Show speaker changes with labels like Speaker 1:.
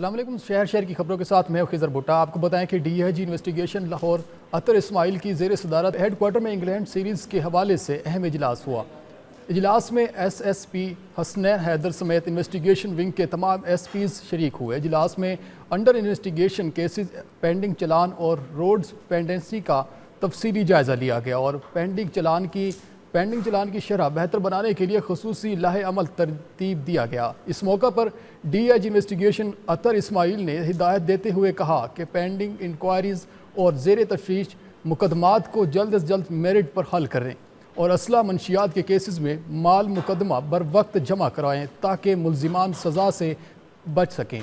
Speaker 1: अस्सलाम वालेकुम। शहर की खबरों के साथ मैं खिजर भुट्टा। आपको बताएं कि DIG इन्वेस्टिगेशन लाहौर अतर इस्माइल की ज़ेर सदारत हेडक्वार्टर में इंग्लैंड सीरीज़ के हवाले से अहम इजलास हुआ। इजलास में SSP हसनैन हैदर समेत इन्वेस्टिगेशन विंग के तमाम SPs शरीक हुए। इजलास में अंडर इन्वेस्टिगेशन केसेस, पेंडिंग चलान और रोड्स पेंडेंसी का तफसीली जायज़ा लिया गया और पेंडिंग चलान की शरह बेहतर बनाने के लिए खसूसी लाहे अमल तरतीब दिया गया। इस मौका पर DIG इन्वेस्टिगेशन अतर इस्माइल ने हिदायत देते हुए कहा कि पेंडिंग इंक्वायरीज़ और ज़ेर तफ्तीश मुकदमात को जल्द अज जल्द मेरिट पर हल करें और असला मंशियात के केसेस में माल मुकदमा बर वक्त जमा कराएँ ताकि मुल्जिमान सज़ा से बच सकें।